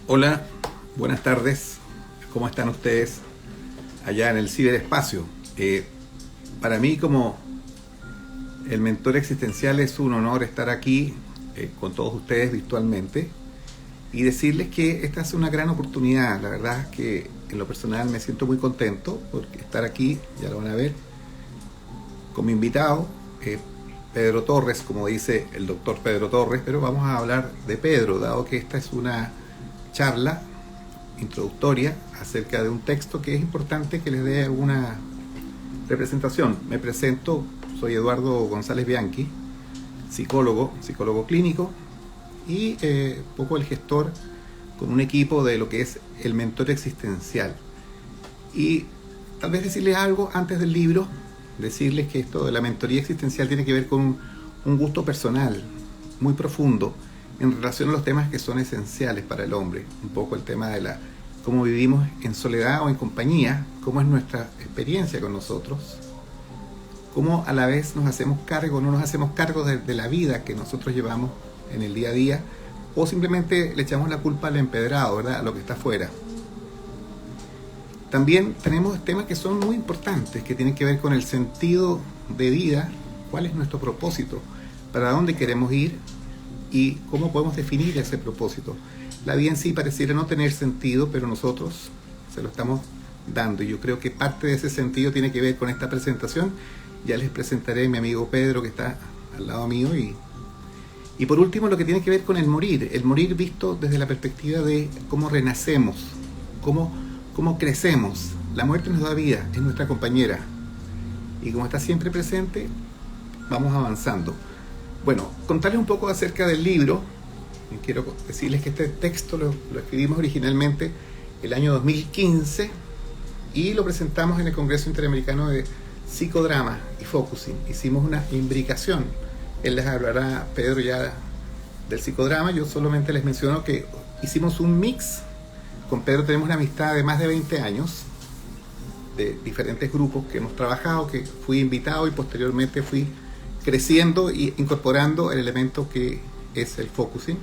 Hola, buenas tardes. ¿Cómo están ustedes allá en el ciberespacio? Para mí, como el mentor existencial, es un honor estar aquí con todos ustedes virtualmente y decirles que esta es una gran oportunidad. La verdad es que en lo personal me siento muy contento por estar aquí, ya lo van a ver, con mi invitado, Pedro Torres, como dice el doctor Pedro Torres, pero vamos a hablar de Pedro, dado que esta es una charla introductoria acerca de un texto que es importante que les dé alguna representación. Me presento, soy Eduardo González Bianchi, psicólogo clínico y poco el gestor con un equipo de lo que es el mentor existencial. Y tal vez decirles algo antes del libro, decirles que esto de la mentoría existencial tiene que ver con un gusto personal muy profundo en relación a los temas que son esenciales para el hombre. Un poco el tema de cómo vivimos en soledad o en compañía, cómo es nuestra experiencia con nosotros, cómo a la vez nos hacemos cargo, no nos hacemos cargo de la vida que nosotros llevamos en el día a día, o simplemente le echamos la culpa al empedrado, ¿verdad?, a lo que está afuera. También tenemos temas que son muy importantes, que tienen que ver con el sentido de vida, cuál es nuestro propósito, para dónde queremos ir y cómo podemos definir ese propósito. La vida en sí pareciera no tener sentido, pero nosotros se lo estamos dando, y yo creo que parte de ese sentido tiene que ver con esta presentación. Ya les presentaré a mi amigo Pedro, que está al lado mío, y por último lo que tiene que ver con el morir visto desde la perspectiva de cómo renacemos, cómo crecemos. La muerte nos da vida, es nuestra compañera, y como está siempre presente, vamos avanzando. Bueno, contarles un poco acerca del libro. Quiero decirles que este texto lo escribimos originalmente el año 2015 y lo presentamos en el Congreso Interamericano de Psicodrama y Focusing. Hicimos una imbricación. Él les hablará, Pedro, ya del psicodrama. Yo solamente les menciono que hicimos un mix. Con Pedro tenemos una amistad de más de 20 años, de diferentes grupos que hemos trabajado, que fui invitado y posteriormente fui creciendo y incorporando el elemento que es el focusing.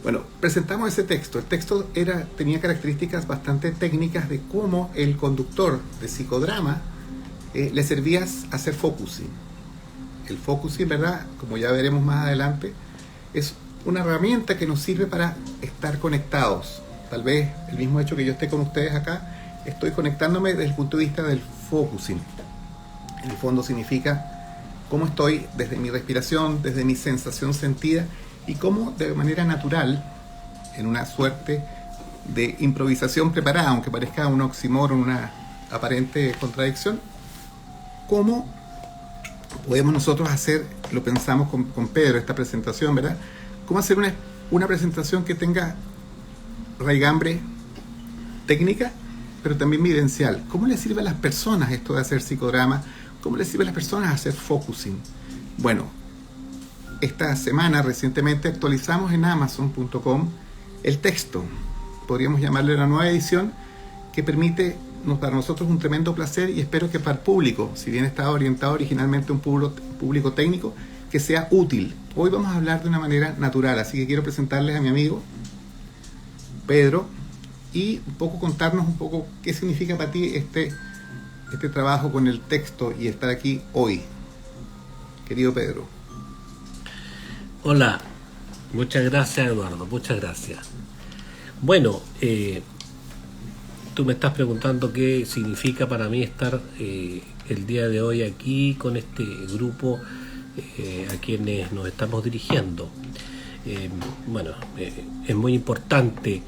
Bueno, presentamos ese texto. El texto tenía características bastante técnicas de cómo el conductor de psicodrama le servía a hacer focusing. El focusing, ¿verdad?, como ya veremos más adelante, es una herramienta que nos sirve para estar conectados. Tal vez el mismo hecho que yo esté con ustedes acá, estoy conectándome desde el punto de vista del focusing. En el fondo significa cómo estoy desde mi respiración, desde mi sensación sentida, y cómo de manera natural, en una suerte de improvisación preparada, aunque parezca un oxímoron, una aparente contradicción, cómo podemos nosotros hacer, lo pensamos con Pedro, esta presentación, ¿verdad?, cómo hacer una presentación que tenga raigambre técnica, pero también vivencial. ¿Cómo le sirve a las personas esto de hacer psicodrama? ¿Cómo le sirve a las personas hacer focusing? Bueno, esta semana recientemente actualizamos en Amazon.com el texto. Podríamos llamarle una nueva edición que permite para nosotros un tremendo placer, y espero que para el público, si bien estaba orientado originalmente a un público técnico, que sea útil. Hoy vamos a hablar de una manera natural, así que quiero presentarles a mi amigo Pedro y un poco contarnos un poco qué significa para ti este trabajo con el texto y estar aquí hoy. Querido Pedro. Hola, muchas gracias, Eduardo, muchas gracias. Bueno, tú me estás preguntando qué significa para mí estar el día de hoy aquí con este grupo a quienes nos estamos dirigiendo. Es muy importante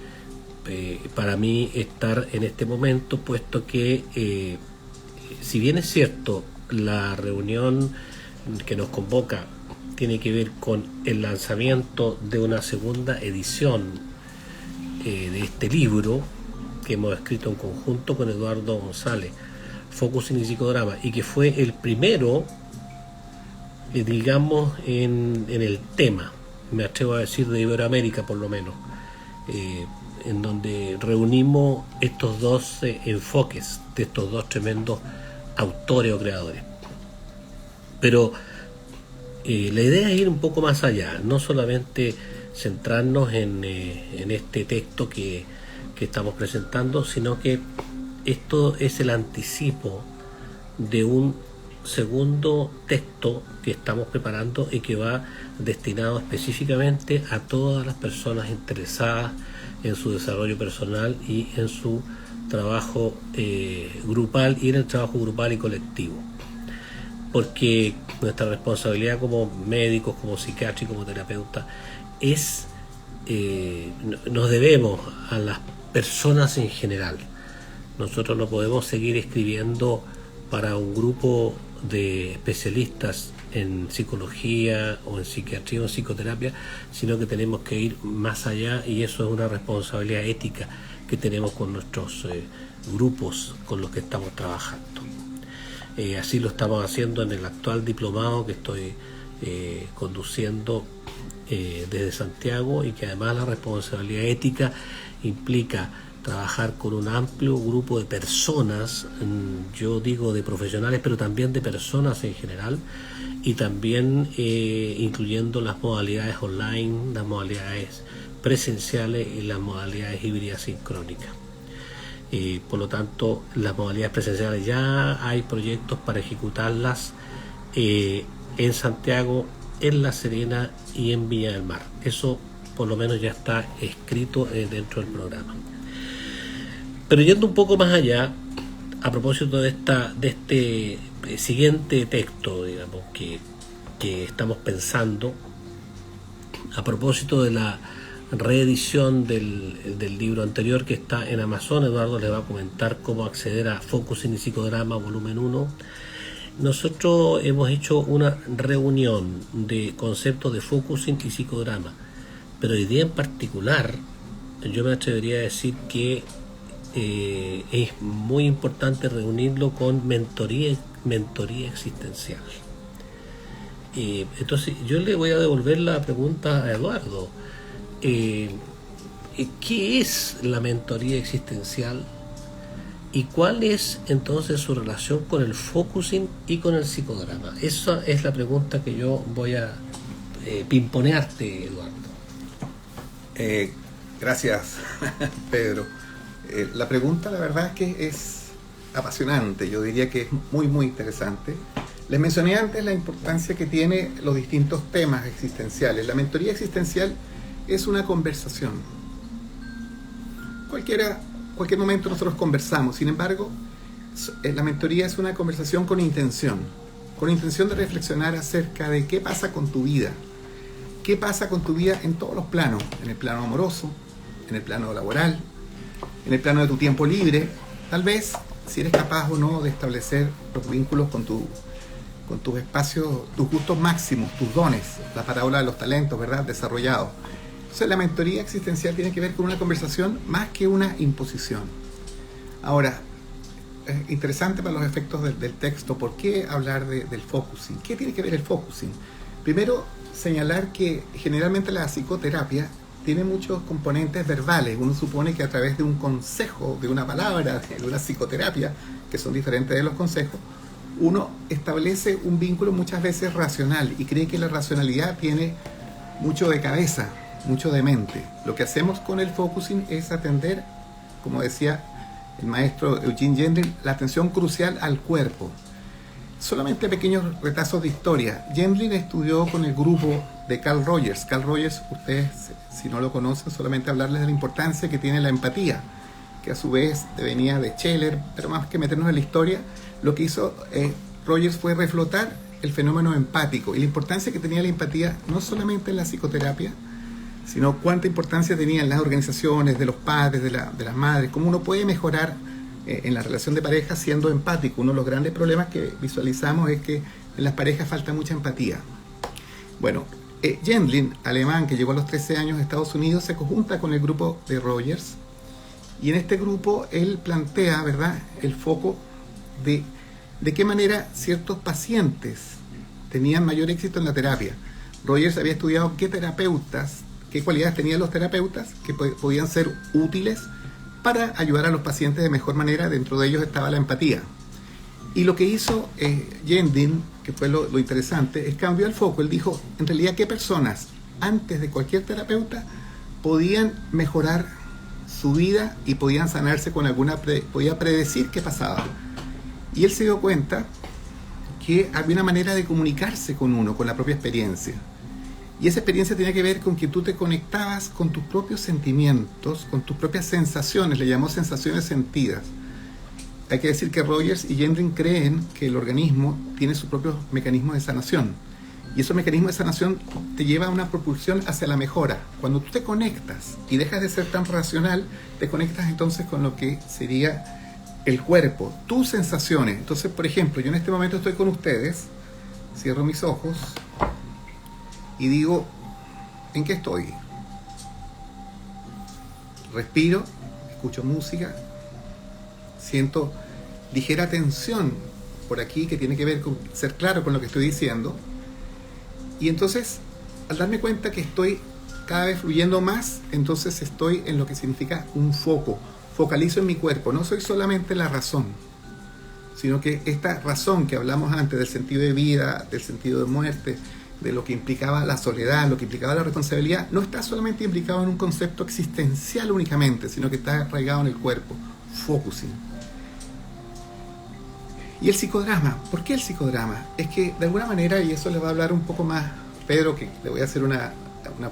para mí estar en este momento, puesto que si bien es cierto, la reunión que nos convoca tiene que ver con el lanzamiento de una segunda edición de este libro que hemos escrito en conjunto con Eduardo González, Focusing y Psicodrama, y que fue el primero, digamos, en el tema, me atrevo a decir, de Iberoamérica por lo menos, en donde reunimos estos dos enfoques de estos dos tremendos autores o creadores. Pero la idea es ir un poco más allá, no solamente centrarnos en este texto que estamos presentando, sino que esto es el anticipo de un segundo texto que estamos preparando y que va destinado específicamente a todas las personas interesadas en su desarrollo personal y en su trabajo grupal y en el trabajo grupal y colectivo, porque nuestra responsabilidad como médicos, como psiquiatras y como terapeutas es nos debemos a las personas en general. Nosotros no podemos seguir escribiendo para un grupo de especialistas en psicología o en psiquiatría o en psicoterapia, sino que tenemos que ir más allá, y eso es una responsabilidad ética que tenemos con nuestros grupos con los que estamos trabajando. Así lo estamos haciendo en el actual diplomado que estoy conduciendo desde Santiago, y que además la responsabilidad ética implica trabajar con un amplio grupo de personas, yo digo de profesionales, pero también de personas en general, y también incluyendo las modalidades online, las modalidades presenciales y las modalidades híbridas sincrónicas. Por lo tanto, las modalidades presenciales ya hay proyectos para ejecutarlas en Santiago, en La Serena y en Viña del Mar. Eso por lo menos ya está escrito dentro del programa. Pero yendo un poco más allá, a propósito de este siguiente texto, digamos, que estamos pensando, a propósito de la reedición del libro anterior que está en Amazon, Eduardo les va a comentar cómo acceder a Focusing y Psicodrama, volumen 1. Nosotros hemos hecho una reunión de conceptos de Focusing y Psicodrama, pero hoy día en particular yo me atrevería a decir que es muy importante reunirlo con mentoría existencial. Entonces yo le voy a devolver la pregunta a Eduardo. ¿Qué es la mentoría existencial y cuál es entonces su relación con el focusing y con el psicodrama? Esa es la pregunta que yo voy a pimponearte, Eduardo. Gracias, Pedro. La pregunta, la verdad es que es apasionante, yo diría que es muy, muy interesante. Les mencioné antes la importancia que tiene los distintos temas existenciales. La mentoría existencial es una conversación. Cualquier momento nosotros conversamos, sin embargo, la mentoría es una conversación con intención de reflexionar acerca de qué pasa con tu vida. ¿Qué pasa con tu vida en todos los planos? En el plano amoroso, en el plano laboral, en el plano de tu tiempo libre, tal vez si eres capaz o no de establecer los vínculos con tus espacios, tus gustos máximos, tus dones, la parábola de los talentos, ¿verdad?, desarrollados. Entonces la mentoría existencial tiene que ver con una conversación más que una imposición. Ahora, es interesante para los efectos del texto, ¿por qué hablar del focusing? ¿Qué tiene que ver el focusing? Primero, señalar que generalmente la psicoterapia tiene muchos componentes verbales. Uno supone que a través de un consejo, de una palabra, de una psicoterapia, que son diferentes de los consejos, uno establece un vínculo muchas veces racional y cree que la racionalidad tiene mucho de cabeza, mucho de mente. Lo que hacemos con el focusing es atender, como decía el maestro Eugene Gendlin, la atención crucial al cuerpo. Solamente pequeños retazos de historia. Gendlin estudió con el grupo de Carl Rogers. Carl Rogers, ustedes si no lo conocen, solamente hablarles de la importancia que tiene la empatía, que a su vez venía de Scheller, pero más que meternos en la historia, lo que hizo Rogers fue reflotar el fenómeno empático y la importancia que tenía la empatía no solamente en la psicoterapia, sino cuánta importancia tenía en las organizaciones, de los padres, de las madres, cómo uno puede mejorar en la relación de pareja siendo empático. Uno de los grandes problemas que visualizamos es que en las parejas falta mucha empatía. Bueno, Gendlin, alemán, que llegó a los 13 años a Estados Unidos, se conjunta con el grupo de Rogers, y en este grupo él plantea, ¿verdad?, el foco de qué manera ciertos pacientes tenían mayor éxito en la terapia. Rogers había estudiado qué cualidades tenían los terapeutas que podían ser útiles para ayudar a los pacientes de mejor manera. Dentro de ellos estaba la empatía. Y lo que hizo Gendlin, que fue lo interesante, es cambió el foco. Él dijo, en realidad, ¿qué personas antes de cualquier terapeuta, podían mejorar su vida y podían sanarse con podía predecir qué pasaba. Y él se dio cuenta que había una manera de comunicarse con uno, con la propia experiencia. Y esa experiencia tenía que ver con que tú te conectabas con tus propios sentimientos, con tus propias sensaciones, le llamó sensaciones sentidas. Hay que decir que Rogers y Gendrin creen que el organismo tiene sus propios mecanismos de sanación. Y esos mecanismos de sanación te llevan a una propulsión hacia la mejora. Cuando tú te conectas y dejas de ser tan racional, te conectas entonces con lo que sería el cuerpo, tus sensaciones. Entonces, por ejemplo, yo en este momento estoy con ustedes, cierro mis ojos y digo, ¿en qué estoy? Respiro, escucho música, siento ligera tensión por aquí que tiene que ver con ser claro con lo que estoy diciendo. Y entonces, al darme cuenta que estoy cada vez fluyendo más, entonces estoy en lo que significa un foco. Focalizo en mi cuerpo. No soy solamente la razón, sino que esta razón que hablamos antes del sentido de vida, del sentido de muerte, de lo que implicaba la soledad, lo que implicaba la responsabilidad, no está solamente implicado en un concepto existencial únicamente, sino que está arraigado en el cuerpo. Focusing. Y el psicodrama, ¿por qué el psicodrama? Es que de alguna manera, y eso le va a hablar un poco más Pedro, que le voy a hacer una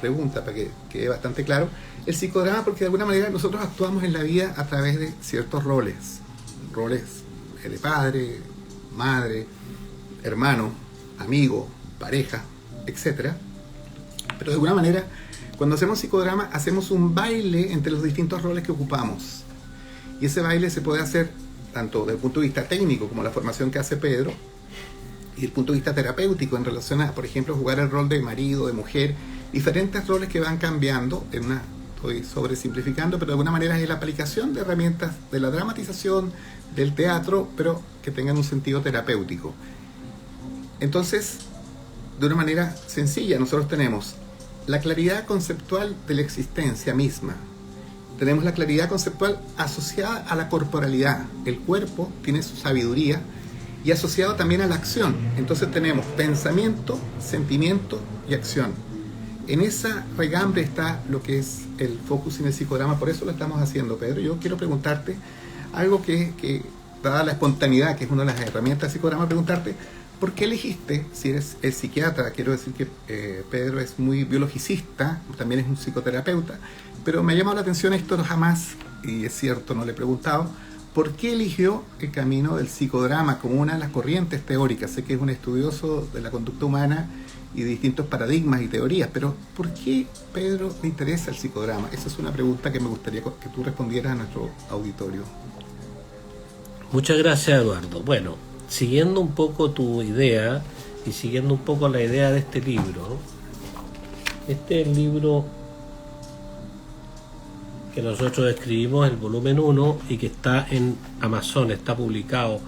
pregunta para que quede bastante claro. El psicodrama porque de alguna manera nosotros actuamos en la vida a través de ciertos roles de padre, madre, hermano, amigo, pareja, etc. Pero de alguna manera, cuando hacemos psicodrama, hacemos un baile entre los distintos roles que ocupamos. Y ese baile se puede hacer tanto desde el punto de vista técnico, como la formación que hace Pedro, y desde el punto de vista terapéutico, en relación a, por ejemplo, jugar el rol de marido, de mujer, diferentes roles que van cambiando. Estoy sobresimplificando, pero de alguna manera es la aplicación de herramientas de la dramatización, del teatro, pero que tengan un sentido terapéutico. Entonces, de una manera sencilla, nosotros tenemos la claridad conceptual de la existencia misma. Tenemos la claridad conceptual asociada a la corporalidad. El cuerpo tiene su sabiduría y asociado también a la acción. Entonces tenemos pensamiento, sentimiento y acción. En esa regambre está lo que es el focus en el psicodrama. Por eso lo estamos haciendo, Pedro. Yo quiero preguntarte algo que dada la espontaneidad, que es una de las herramientas del psicodrama, preguntarte, ¿por qué elegiste, si eres el psiquiatra? Quiero decir que Pedro es muy biologicista, también es un psicoterapeuta, pero me ha llamado la atención esto jamás, y es cierto, no le he preguntado, ¿por qué eligió el camino del psicodrama como una de las corrientes teóricas? Sé que es un estudioso de la conducta humana y de distintos paradigmas y teorías, pero ¿por qué, Pedro, le interesa el psicodrama? Esa es una pregunta que me gustaría que tú respondieras a nuestro auditorio. Muchas gracias, Eduardo. Bueno, siguiendo un poco tu idea y siguiendo un poco la idea de este libro, este es el libro que nosotros escribimos, el volumen 1, y que está en Amazon, está publicado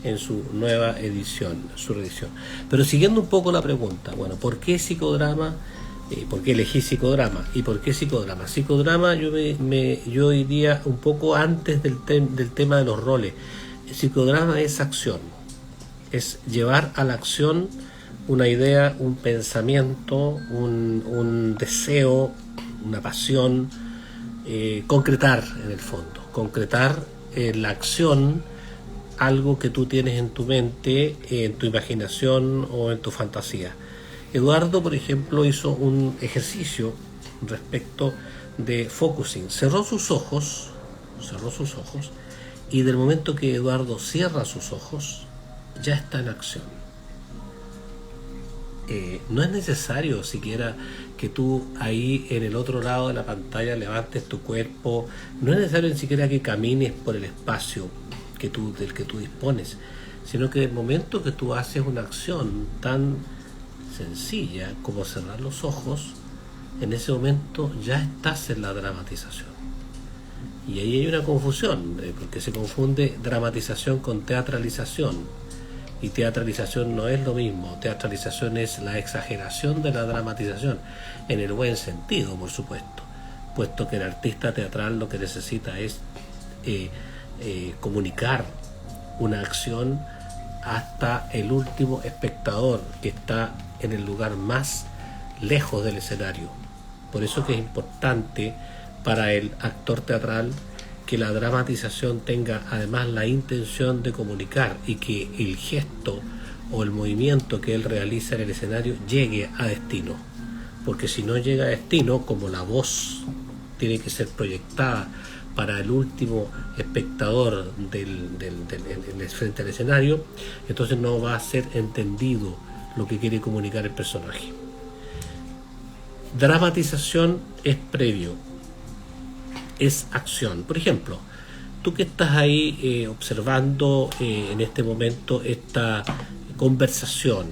en su nueva edición, su reedición. Pero siguiendo un poco la pregunta, bueno, ¿por qué psicodrama? ¿Por qué elegí psicodrama? ¿Y por qué psicodrama? Psicodrama yo iría un poco antes del tema de los roles. El psicodrama es acción, es llevar a la acción una idea, un pensamiento, un deseo, una pasión, concretar en el fondo, concretar en la acción algo que tú tienes en tu mente, en tu imaginación o en tu fantasía. Eduardo, por ejemplo, hizo un ejercicio respecto de focusing. Cerró sus ojos, y del momento que Eduardo cierra sus ojos, ya está en acción. No es necesario siquiera que tú ahí en el otro lado de la pantalla levantes tu cuerpo, no es necesario ni siquiera que camines por el espacio del que tú dispones, sino que el momento que tú haces una acción tan sencilla como cerrar los ojos, en ese momento ya estás en la dramatización. Y ahí hay una confusión, porque se confunde dramatización con teatralización, y teatralización no es lo mismo. Teatralización es la exageración de la dramatización, en el buen sentido, por supuesto, puesto que el artista teatral lo que necesita es comunicar una acción hasta el último espectador que está en el lugar más lejos del escenario. Por eso que es importante para el actor teatral que la dramatización tenga además la intención de comunicar y que el gesto o el movimiento que él realiza en el escenario llegue a destino. Porque si no llega a destino, como la voz tiene que ser proyectada para el último espectador frente al escenario, entonces no va a ser entendido lo que quiere comunicar el personaje. Dramatización es previo, es acción. Por ejemplo, tú que estás ahí observando en este momento esta conversación,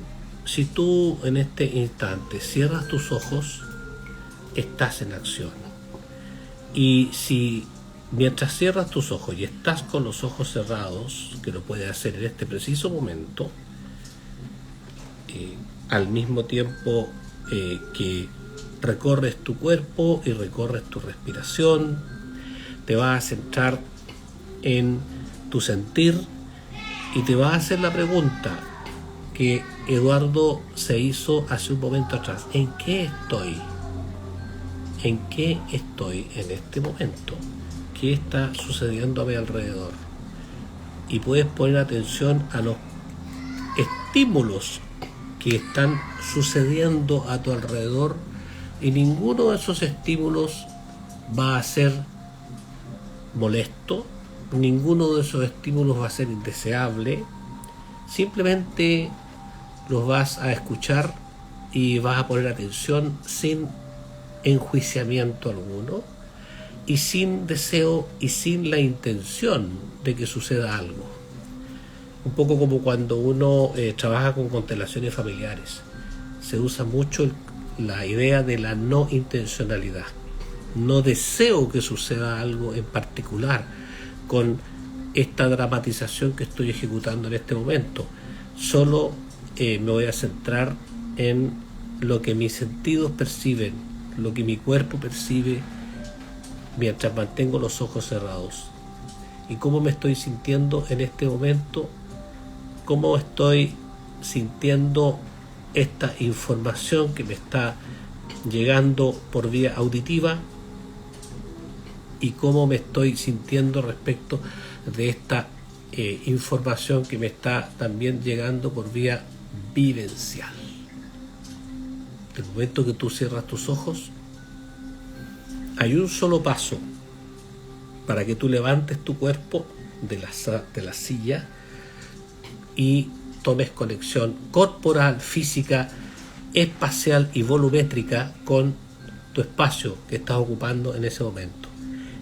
si tú en este instante cierras tus ojos, estás en acción. Y si mientras cierras tus ojos y estás con los ojos cerrados, que lo puedes hacer en este preciso momento, al mismo tiempo que recorres tu cuerpo y recorres tu respiración, te vas a centrar en tu sentir y te vas a hacer la pregunta que Eduardo se hizo hace un momento atrás: ¿en qué estoy? ¿En qué estoy en este momento? ¿Qué está sucediendo a mi alrededor? Y puedes poner atención a los estímulos que están sucediendo a tu alrededor, y ninguno de esos estímulos va a ser molesto, ninguno de esos estímulos va a ser indeseable, simplemente los vas a escuchar y vas a poner atención sin enjuiciamiento alguno y sin deseo y sin la intención de que suceda algo. Un poco como cuando uno trabaja con constelaciones familiares, se usa mucho la idea de la no intencionalidad. No deseo que suceda algo en particular con esta dramatización que estoy ejecutando en este momento. Solo me voy a centrar en lo que mis sentidos perciben, lo que mi cuerpo percibe mientras mantengo los ojos cerrados. Y cómo me estoy sintiendo en este momento, cómo estoy sintiendo esta información que me está llegando por vía auditiva y cómo me estoy sintiendo respecto de esta información que me está también llegando por vía vivencial. El momento que tú cierras tus ojos, hay un solo paso para que tú levantes tu cuerpo de la silla y tomes conexión corporal, física, espacial y volumétrica con tu espacio que estás ocupando en ese momento.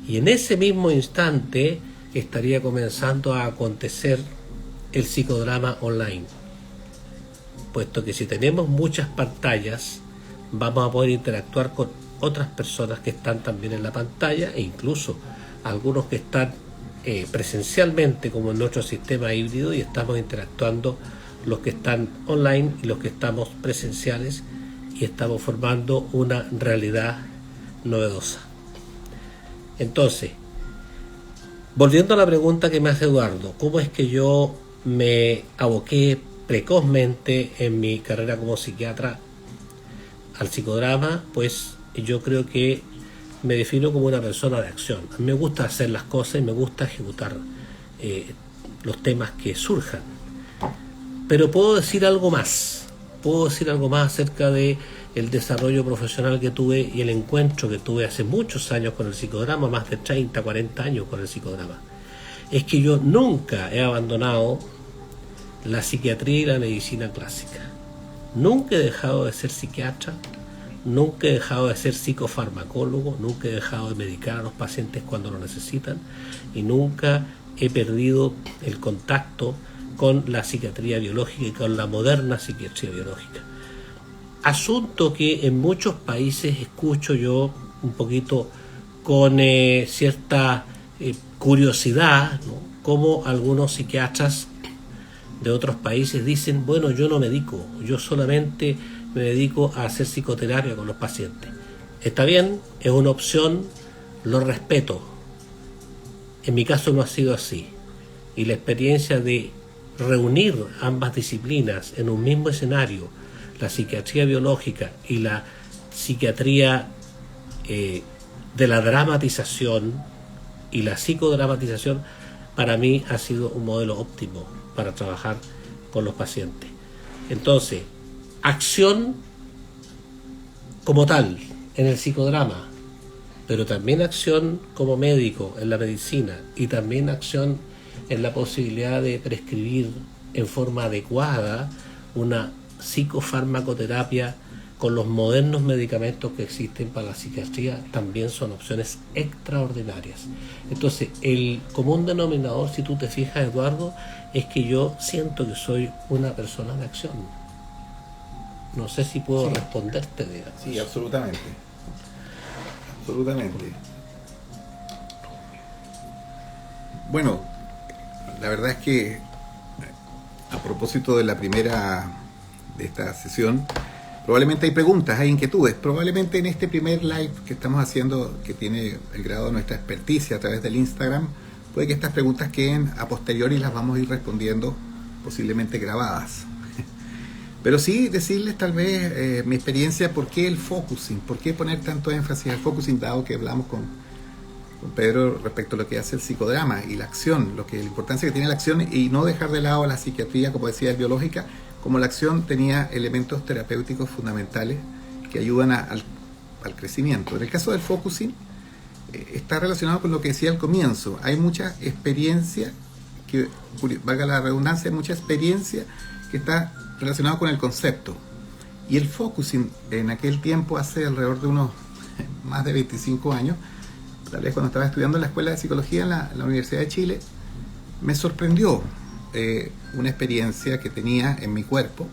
Y en ese mismo instante estaría comenzando a acontecer el psicodrama online, puesto que si tenemos muchas pantallas vamos a poder interactuar con otras personas que están también en la pantalla, e incluso algunos que están presencialmente, como en nuestro sistema híbrido, y estamos interactuando los que están online y los que estamos presenciales, y estamos formando una realidad novedosa. Entonces, volviendo a la pregunta que me hace Eduardo, ¿cómo es que yo me aboqué precozmente en mi carrera como psiquiatra al psicodrama? Pues yo creo que me defino como una persona de acción. A mí me gusta hacer las cosas y me gusta ejecutar los temas que surjan. Pero puedo decir algo más acerca de el desarrollo profesional que tuve y el encuentro que tuve hace muchos años con el psicodrama, más de 30, 40 años con el psicodrama. Es que yo nunca he abandonado la psiquiatría y la medicina clásica. Nunca he dejado de ser psiquiatra, nunca he dejado de ser psicofarmacólogo, nunca he dejado de medicar a los pacientes cuando lo necesitan, y nunca he perdido el contacto con la psiquiatría biológica y con la moderna psiquiatría biológica. Asunto que en muchos países escucho yo un poquito con cierta curiosidad, ¿no? Como algunos psiquiatras de otros países dicen: bueno, yo no medico, yo solamente me dedico a hacer psicoterapia con los pacientes. Está bien, es una opción, lo respeto. En mi caso no ha sido así, y la experiencia de reunir ambas disciplinas en un mismo escenario, la psiquiatría biológica y la psiquiatría de la dramatización y la psicodramatización, para mí ha sido un modelo óptimo para trabajar con los pacientes. Entonces, acción como tal en el psicodrama, pero también acción como médico en la medicina, y también acción en la posibilidad de prescribir en forma adecuada una psicofarmacoterapia con los modernos medicamentos que existen para la psiquiatría, también son opciones extraordinarias. Entonces, el común denominador, si tú te fijas, Eduardo, es que yo siento que soy una persona de acción. No sé si puedo responderte, digamos. Sí, absolutamente. Absolutamente. Bueno, la verdad es que a propósito de la primera de esta sesión, probablemente hay preguntas, hay inquietudes. Probablemente en este primer live que estamos haciendo, que tiene el grado de nuestra experticia a través del Instagram, puede que estas preguntas queden a posteriori y las vamos a ir respondiendo, posiblemente grabadas. Pero sí decirles tal vez mi experiencia, por qué el focusing, por qué poner tanto énfasis al focusing, dado que hablamos con Pedro respecto a lo que hace el psicodrama y la acción, la importancia que tiene la acción, y no dejar de lado la psiquiatría, como decía, biológica, como la acción tenía elementos terapéuticos fundamentales que ayudan al crecimiento. En el caso del focusing, está relacionado con lo que decía al comienzo. Hay mucha experiencia, que valga la redundancia, mucha experiencia que está relacionado con el concepto. Y el focusing en aquel tiempo, hace alrededor de unos más de 25 años, tal vez cuando estaba estudiando en la Escuela de Psicología en la Universidad de Chile, me sorprendió una experiencia que tenía en mi cuerpo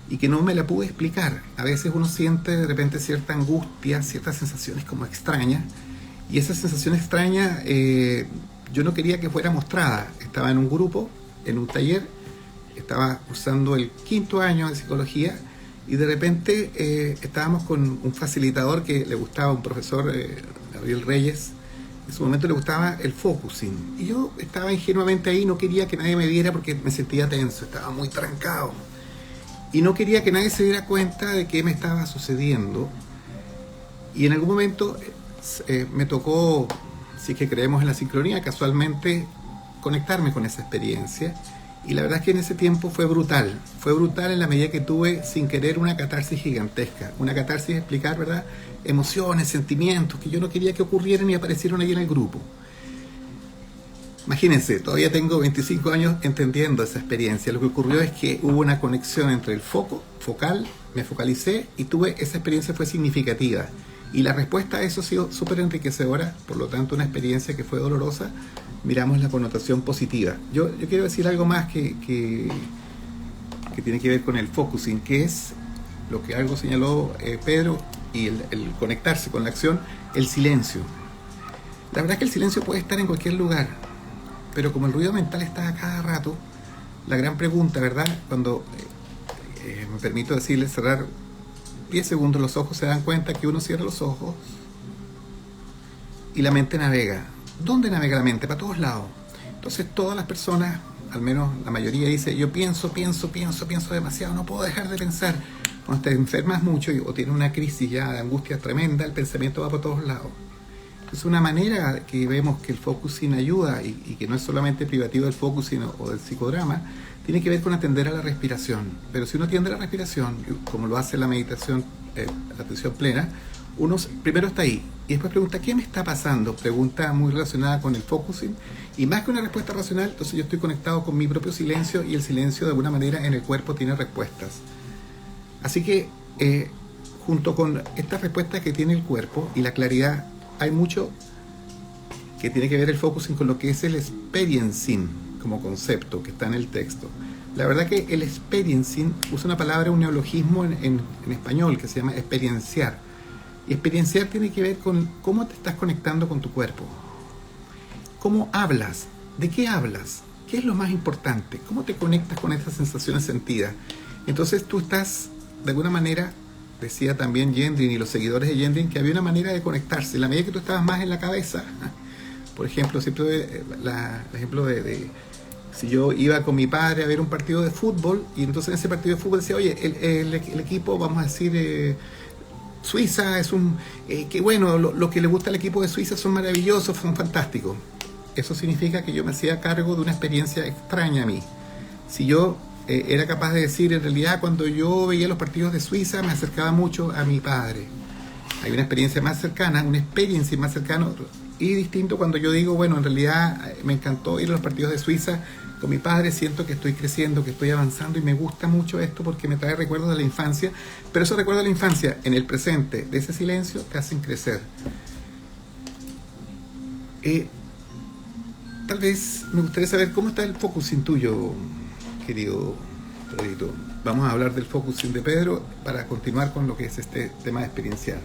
y que no me la pude explicar. A veces uno siente de repente cierta angustia, ciertas sensaciones como extrañas, y esa sensación extraña yo no quería que fuera mostrada. Estaba en un grupo, en un taller, estaba cursando el 5º año de psicología, y de repente estábamos con un facilitador que le gustaba, un profesor, Gabriel Reyes. En su momento le gustaba el focusing, y yo estaba ingenuamente ahí, no quería que nadie me viera porque me sentía tenso, estaba muy trancado y no quería que nadie se diera cuenta de qué me estaba sucediendo. Y en algún momento me tocó, si es que creemos en la sincronía, casualmente conectarme con esa experiencia. Y la verdad es que en ese tiempo fue brutal en la medida que tuve, sin querer, una catarsis gigantesca. Una catarsis de explicar, ¿verdad?, emociones, sentimientos que yo no quería que ocurrieran y aparecieron ahí en el grupo. Imagínense, todavía tengo 25 años entendiendo esa experiencia. Lo que ocurrió es que hubo una conexión entre el focal, me focalicé y esa experiencia fue significativa. Y la respuesta a eso ha sido súper enriquecedora, por lo tanto una experiencia que fue dolorosa, miramos la connotación positiva. Yo quiero decir algo más que tiene que ver con el focusing, que es lo que algo señaló Pedro, y el conectarse con la acción, el silencio. La verdad es que el silencio puede estar en cualquier lugar, pero como el ruido mental está a cada rato, la gran pregunta, ¿verdad?, cuando me permito decirles, cerrar 10 segundos los ojos, se dan cuenta que uno cierra los ojos y la mente navega. ¿Dónde navega la mente? Para todos lados. Entonces todas las personas, al menos la mayoría, dice: yo pienso demasiado, no puedo dejar de pensar. Cuando te enfermas mucho o tienes una crisis ya de angustia tremenda, el pensamiento va por todos lados. Es una manera que vemos que el focusing ayuda, y que no es solamente privativo del focusing o del psicodrama, tiene que ver con atender a la respiración. Pero si uno atiende a la respiración, como lo hace la meditación, la atención plena, uno primero está ahí y después pregunta: ¿qué me está pasando? Pregunta muy relacionada con el focusing, y más que una respuesta racional, entonces yo estoy conectado con mi propio silencio, y el silencio de alguna manera en el cuerpo tiene respuestas. Así que junto con estas respuestas que tiene el cuerpo y la claridad, hay mucho que tiene que ver el focusing con lo que es el experiencing como concepto que está en el texto. La verdad que el experiencing usa una palabra, un neologismo en español que se llama experienciar. Y experienciar tiene que ver con cómo te estás conectando con tu cuerpo. ¿Cómo hablas? ¿De qué hablas? ¿Qué es lo más importante? ¿Cómo te conectas con esas sensaciones sentidas? Entonces tú estás, de alguna manera, decía también Gendrin y los seguidores de Gendrin, que había una manera de conectarse. En la medida que tú estabas más en la cabeza, por ejemplo, siempre el ejemplo de si yo iba con mi padre a ver un partido de fútbol, y entonces en ese partido de fútbol decía: oye, el equipo, vamos a decir, Suiza es un... que bueno, lo que le gusta al equipo de Suiza son maravillosos, son fantásticos. Eso significa que yo me hacía cargo de una experiencia extraña a mí. Si yo era capaz de decir, en realidad, cuando yo veía los partidos de Suiza, me acercaba mucho a mi padre. Hay una experiencia más cercana, y distinto cuando yo digo, bueno, en realidad me encantó ir a los partidos de Suiza con mi padre, siento que estoy creciendo, que estoy avanzando y me gusta mucho esto porque me trae recuerdos de la infancia, pero esos recuerdos de la infancia en el presente, de ese silencio, te hacen crecer. Tal vez me gustaría saber cómo está el focusing tuyo, querido Pedrito. Vamos a hablar del focusing de Pedro para continuar con lo que es este tema experiencial.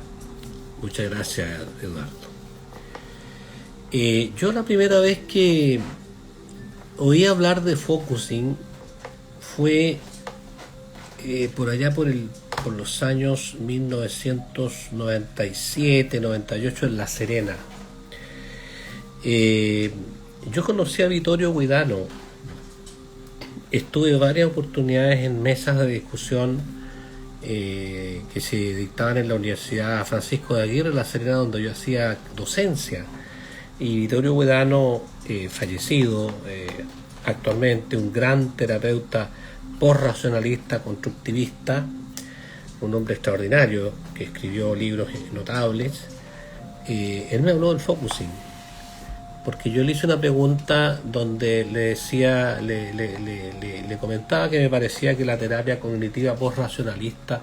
Muchas gracias, Eduardo. Yo la primera vez que oí hablar de focusing fue por allá por los años 1997, 98 en La Serena. Yo conocí a Vittorio Guidano. Estuve varias oportunidades en mesas de discusión que se dictaban en la Universidad Francisco de Aguirre, La Serena, donde yo hacía docencia. Y Vittorio Guidano, fallecido actualmente, un gran terapeuta post-racionalista, constructivista, un hombre extraordinario que escribió libros notables, él me habló del focusing, porque yo le hice una pregunta donde le decía, le comentaba que me parecía que la terapia cognitiva post-racionalista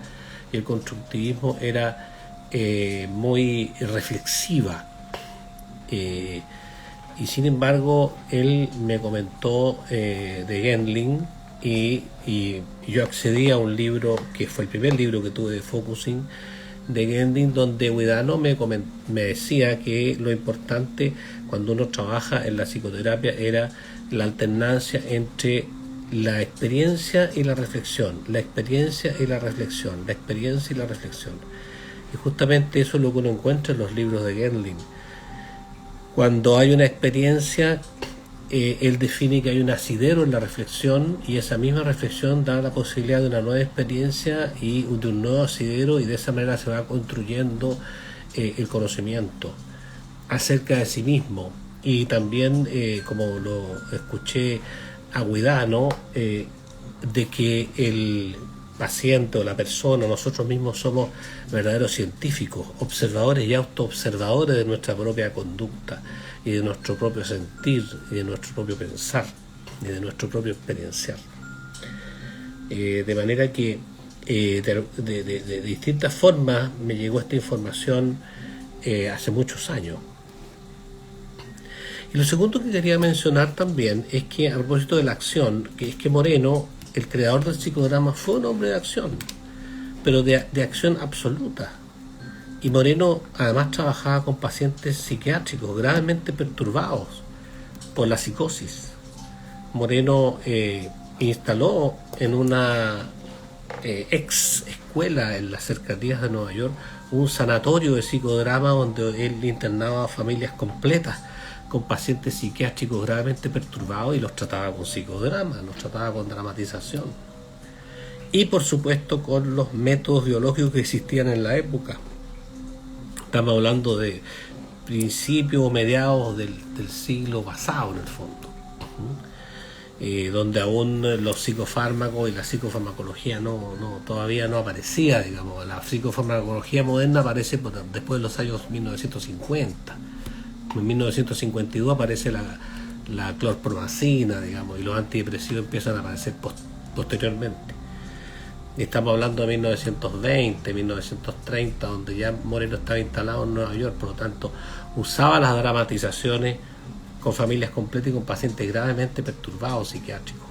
y el constructivismo era muy reflexiva. Y sin embargo él me comentó de Gendlin y yo accedí a un libro que fue el primer libro que tuve de focusing de Gendlin, donde Guidano me decía que lo importante cuando uno trabaja en la psicoterapia era la alternancia entre la experiencia y la reflexión, la experiencia y la reflexión, la experiencia y la reflexión. Y justamente eso es lo que uno encuentra en los libros de Gendlin. Cuando hay una experiencia, él define que hay un asidero en la reflexión, y esa misma reflexión da la posibilidad de una nueva experiencia y de un nuevo asidero, y de esa manera se va construyendo el conocimiento acerca de sí mismo. Y también, como lo escuché a Guidano, de que el paciente o la persona, nosotros mismos somos verdaderos científicos, observadores y autoobservadores de nuestra propia conducta y de nuestro propio sentir y de nuestro propio pensar y de nuestro propio experienciar. De manera que de distintas formas me llegó esta información hace muchos años. Y lo segundo que quería mencionar también es que, a propósito de la acción, que es que Moreno, el creador del psicodrama, fue un hombre de acción, pero de acción absoluta. Y Moreno además trabajaba con pacientes psiquiátricos gravemente perturbados por la psicosis. Moreno instaló en una ex escuela en las cercanías de Nueva York un sanatorio de psicodrama donde él internaba a familias completas con pacientes psiquiátricos gravemente perturbados y los trataba con psicodrama, los trataba con dramatización. Y por supuesto con los métodos biológicos que existían en la época. Estamos hablando de principios o mediados del siglo pasado, en el fondo, donde aún los psicofármacos y la psicofarmacología todavía no aparecía, digamos. La psicofarmacología moderna aparece después de los años 1950. En 1952 aparece la clorpromacina, digamos, y los antidepresivos empiezan a aparecer posteriormente. Estamos hablando de 1920, 1930, donde ya Moreno estaba instalado en Nueva York, por lo tanto usaba las dramatizaciones con familias completas y con pacientes gravemente perturbados psiquiátricos.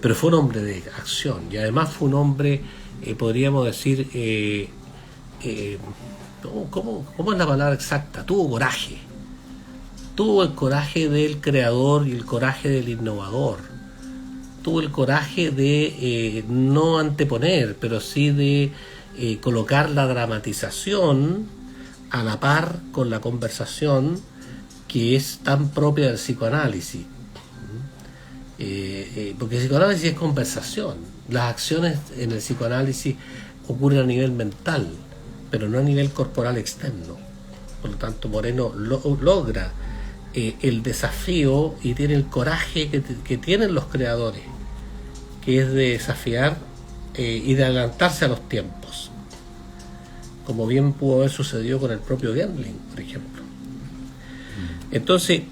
Pero fue un hombre de acción, y además fue un hombre, podríamos decir, ¿cómo es la palabra exacta? Tuvo coraje. Tuvo el coraje del creador y el coraje del innovador. Tuvo el coraje de no anteponer, pero sí de colocar la dramatización a la par con la conversación, que es tan propia del psicoanálisis. Porque el psicoanálisis es conversación. Las acciones en el psicoanálisis ocurren a nivel mental. pero no a nivel corporal externo. Por lo tanto, Moreno logra el desafío y tiene el coraje que tienen los creadores, que es de desafiar y de adelantarse a los tiempos, como bien pudo haber sucedido con el propio Gendling, por ejemplo. Entonces,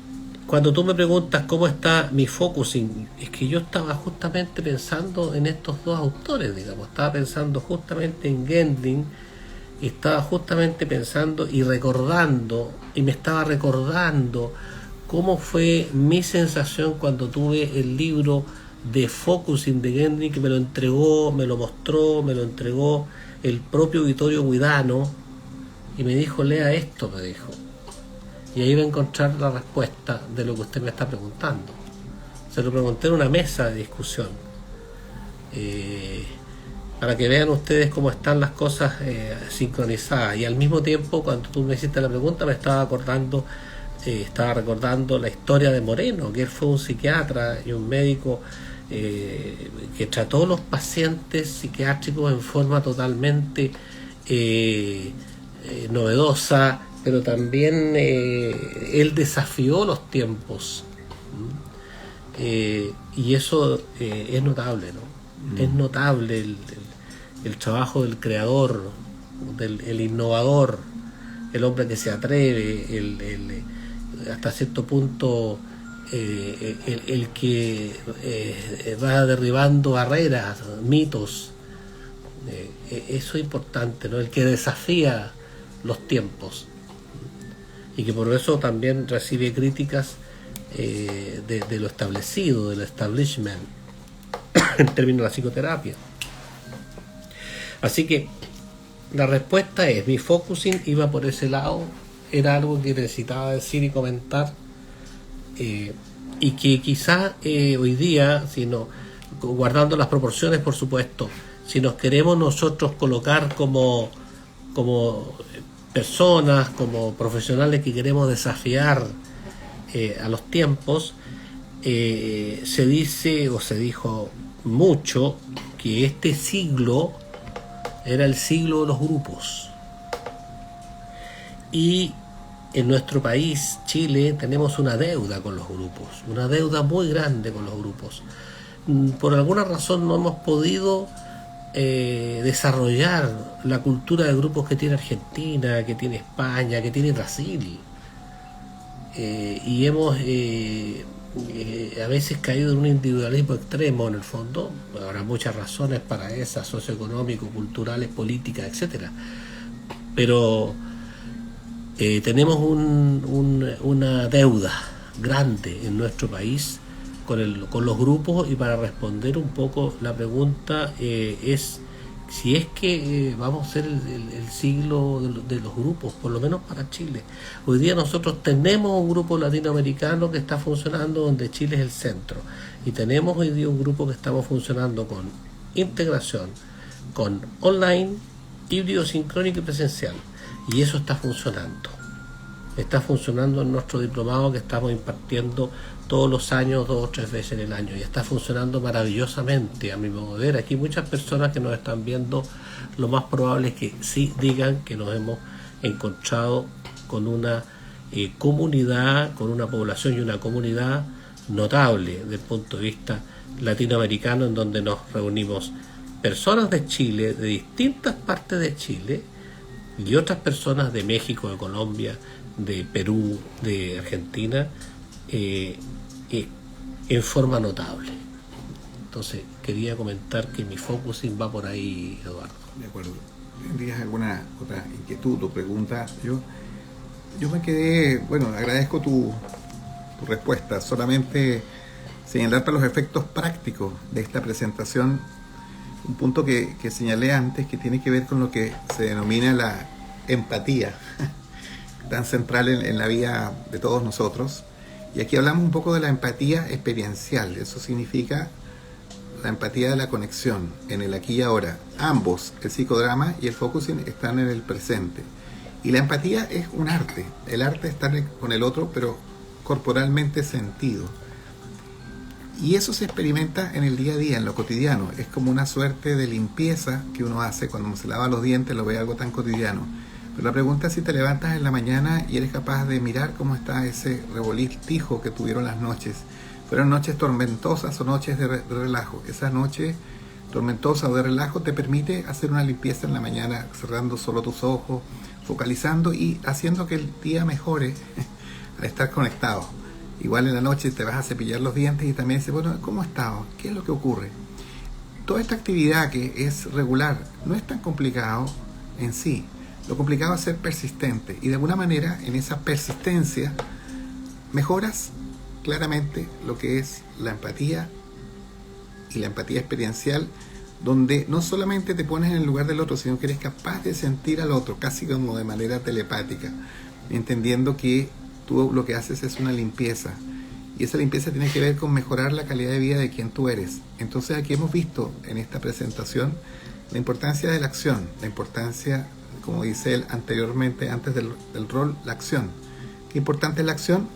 cuando tú me preguntas cómo está mi focusing, es que yo estaba justamente pensando en estos dos autores, digamos, estaba pensando justamente en Gendling, y estaba justamente pensando y recordando, y me estaba recordando cómo fue mi sensación cuando tuve el libro de Focusing de Gendling, que me lo entregó, me lo mostró, me lo entregó el propio Vittorio Guidano, y me dijo, lea esto, me dijo. Y ahí va a encontrar la respuesta de lo que usted me está preguntando. Se lo pregunté en una mesa de discusión, para que vean ustedes cómo están las cosas sincronizadas. Y al mismo tiempo, cuando tú me hiciste la pregunta, me estaba recordando la historia de Moreno, que él fue un psiquiatra y un médico que trató a los pacientes psiquiátricos en forma totalmente novedosa, pero también él desafió los tiempos, y eso es notable, ¿no? Es notable el trabajo del creador, el innovador, el hombre que se atreve, hasta cierto punto el que va derribando barreras, mitos. Eso es importante, ¿no? El que desafía los tiempos, y que por eso también recibe críticas de lo establecido, del establishment, en términos de la psicoterapia. Así que la respuesta es, mi focusing iba por ese lado, era algo que necesitaba decir y comentar, y que quizás hoy día, guardando las proporciones, por supuesto, si nos queremos nosotros colocar como personas, como profesionales que queremos desafiar a los tiempos, se dice o se dijo mucho que este siglo era el siglo de los grupos, y en nuestro país, Chile, tenemos una deuda con los grupos, una deuda muy grande con los grupos. Por alguna razón no hemos podido desarrollar la cultura de grupos que tiene Argentina, que tiene España, que tiene Brasil, y hemos a veces caído en un individualismo extremo. En el fondo habrá muchas razones para esas, socioeconómicos, culturales, políticas, etcétera, pero tenemos una deuda grande en nuestro país con los grupos. Y para responder un poco la pregunta, es si es que vamos a ser el siglo de los grupos, por lo menos para Chile. Hoy día nosotros tenemos un grupo latinoamericano que está funcionando, donde Chile es el centro, y tenemos hoy día un grupo que estamos funcionando con integración, con online, híbrido, sincrónico y presencial, y eso está funcionando en nuestro diplomado que estamos impartiendo todos los años, 2 o 3 veces en el año, y está funcionando maravillosamente, a mi modo de ver. Aquí muchas personas que nos están viendo, lo más probable es que sí digan que nos hemos encontrado con una comunidad, con una población y una comunidad notable desde el punto de vista latinoamericano, en donde nos reunimos personas de Chile, de distintas partes de Chile, y otras personas de México, de Colombia, de Perú, de Argentina, en forma notable. Entonces quería comentar que mi focusing va por ahí, Eduardo. De acuerdo. ¿Tendrías alguna otra inquietud o pregunta? Yo me quedé, agradezco tu respuesta. Solamente señalar para los efectos prácticos de esta presentación un punto que señalé antes, que tiene que ver con lo que se denomina la empatía, tan central en la vida de todos nosotros. Y aquí hablamos un poco de la empatía experiencial. Eso significa la empatía de la conexión en el aquí y ahora. Ambos, el psicodrama y el focusing, están en el presente. Y la empatía es un arte. El arte es estar con el otro, pero corporalmente sentido. Y eso se experimenta en el día a día, en lo cotidiano. Es como una suerte de limpieza que uno hace cuando se lava los dientes, lo ve algo tan cotidiano. Pero la pregunta es si te levantas en la mañana y eres capaz de mirar cómo está ese revoltijo que tuvieron las noches. Fueron noches tormentosas o noches de relajo. Esa noche tormentosa o de relajo te permite hacer una limpieza en la mañana, cerrando solo tus ojos, focalizando y haciendo que el día mejore al estar conectado. Igual en la noche te vas a cepillar los dientes y también dices, bueno, ¿cómo he estado? ¿Qué es lo que ocurre? Toda esta actividad que es regular no es tan complicado en sí. Lo complicado es ser persistente y de alguna manera en esa persistencia mejoras claramente lo que es la empatía y la empatía experiencial, donde no solamente te pones en el lugar del otro, sino que eres capaz de sentir al otro casi como de manera telepática, entendiendo que tú lo que haces es una limpieza y esa limpieza tiene que ver con mejorar la calidad de vida de quien tú eres. Entonces aquí hemos visto en esta presentación la importancia de la acción, la importancia, como dice él anteriormente, antes del rol, la acción. ¿Qué importante es la acción?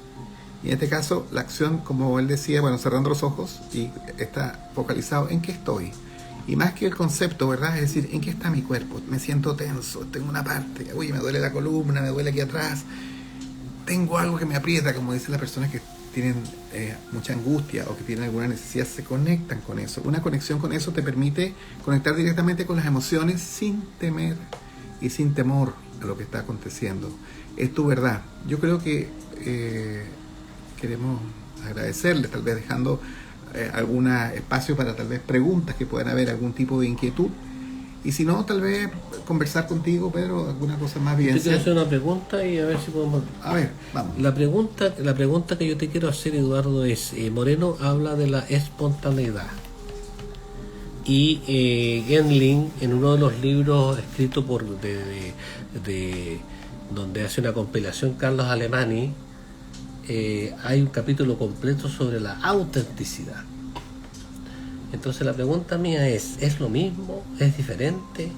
Y en este caso la acción, como él decía, bueno, cerrando los ojos y está focalizado en qué estoy. Y más que el concepto, ¿verdad? Es decir, ¿en qué está mi cuerpo? Me siento tenso, tengo una parte, uy, me duele la columna, me duele aquí atrás, tengo algo que me aprieta, como dicen las personas que tienen mucha angustia o que tienen alguna necesidad, se conectan con eso. Una conexión con eso te permite conectar directamente con las emociones sin temer y sin temor a lo que está aconteciendo. Es tu verdad. Yo creo que queremos agradecerles, tal vez dejando algún espacio para tal vez preguntas que puedan haber, algún tipo de inquietud. Y si no, tal vez conversar contigo, Pedro, alguna cosa más bien. Yo quiero hacer una pregunta y a ver si podemos... A ver, vamos. La pregunta que yo te quiero hacer, Eduardo, es, Moreno habla de la espontaneidad. Y Gendlin, en uno de los libros escritos por donde hace una compilación Carlos Alemany, hay un capítulo completo sobre la autenticidad. Entonces la pregunta mía ¿es lo mismo? ¿Es diferente?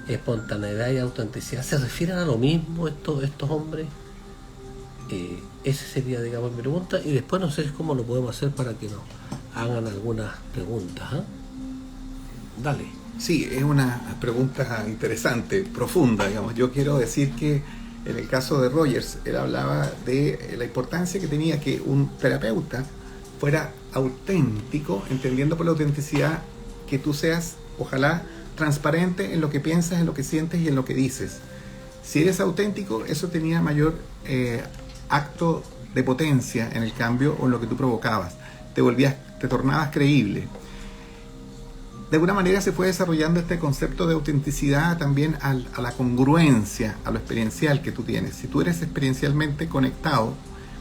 ¿Espontaneidad y autenticidad se refieren a lo mismo estos hombres? Esa sería, digamos, mi pregunta. Y después no sé cómo lo podemos hacer para que nos hagan algunas preguntas. Dale. Sí, es una pregunta interesante, profunda, digamos. Yo quiero decir que en el caso de Rogers, él hablaba de la importancia que tenía que un terapeuta fuera auténtico, entendiendo por la autenticidad que tú seas, ojalá, transparente en lo que piensas, en lo que sientes y en lo que dices. Si eres auténtico, eso tenía mayor acto de potencia en el cambio o en lo que tú provocabas. Te tornabas creíble. De alguna manera se fue desarrollando este concepto de autenticidad también a la congruencia, a lo experiencial que tú tienes. Si tú eres experiencialmente conectado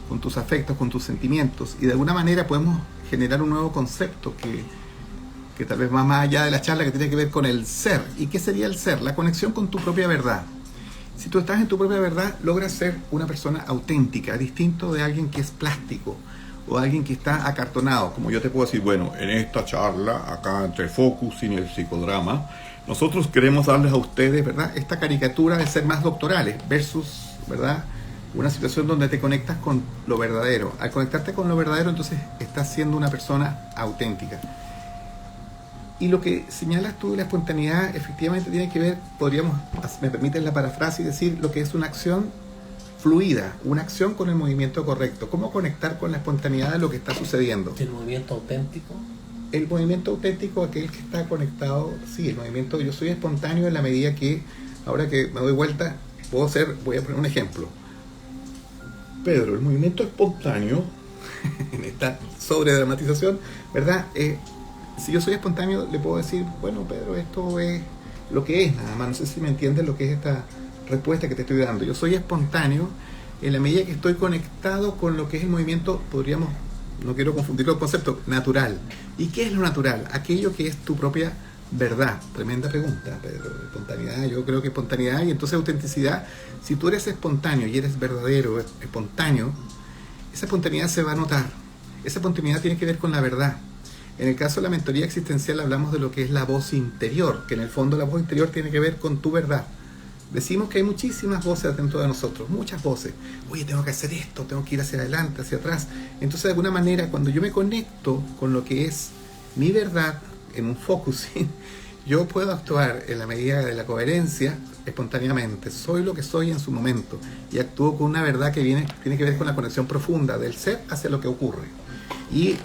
con tus afectos, con tus sentimientos, y de alguna manera podemos generar un nuevo concepto que tal vez va más allá de la charla, que tiene que ver con el ser. ¿Y qué sería el ser? La conexión con tu propia verdad. Si tú estás en tu propia verdad, logras ser una persona auténtica, distinto de alguien que es plástico o alguien que está acartonado. Como yo te puedo decir, bueno, en esta charla, acá entre Focus y el psicodrama, nosotros queremos darles a ustedes, ¿verdad?, esta caricatura de ser más doctorales versus, ¿verdad?, una situación donde te conectas con lo verdadero. Al conectarte con lo verdadero, entonces estás siendo una persona auténtica. Y lo que señalas tú de la espontaneidad efectivamente tiene que ver, me permites la parafrasis, decir lo que es una acción fluida, una acción con el movimiento correcto. ¿Cómo conectar con la espontaneidad de lo que está sucediendo? ¿El movimiento auténtico? El movimiento auténtico, aquel que está conectado, sí, el movimiento, yo soy espontáneo en la medida que, ahora que me doy vuelta, voy a poner un ejemplo. Pedro, el movimiento espontáneo, en esta sobredramatización, ¿verdad? Si yo soy espontáneo, le puedo decir, bueno, Pedro, esto es lo que es, nada más. No sé si me entiendes lo que es esta respuesta que te estoy dando. Yo soy espontáneo en la medida que estoy conectado con lo que es el movimiento, no quiero confundir los conceptos, natural. ¿Y qué es lo natural? Aquello que es tu propia verdad. Tremenda pregunta, Pedro. Espontaneidad, yo creo que espontaneidad y entonces autenticidad. Si tú eres espontáneo y eres verdadero, espontáneo, esa espontaneidad se va a notar. Esa espontaneidad tiene que ver con la verdad. En el caso de la mentoría existencial hablamos de lo que es la voz interior, que en el fondo la voz interior tiene que ver con tu verdad. decimos que hay muchísimas voces dentro de nosotros, muchas voces. Oye, tengo que hacer esto, tengo que ir hacia adelante, hacia atrás. Entonces, de alguna manera, cuando yo me conecto con lo que es mi verdad en un focusing, yo puedo actuar en la medida de la coherencia espontáneamente. Soy lo que soy en su momento y actúo con una verdad que tiene que ver con la conexión profunda del ser hacia lo que ocurre. Y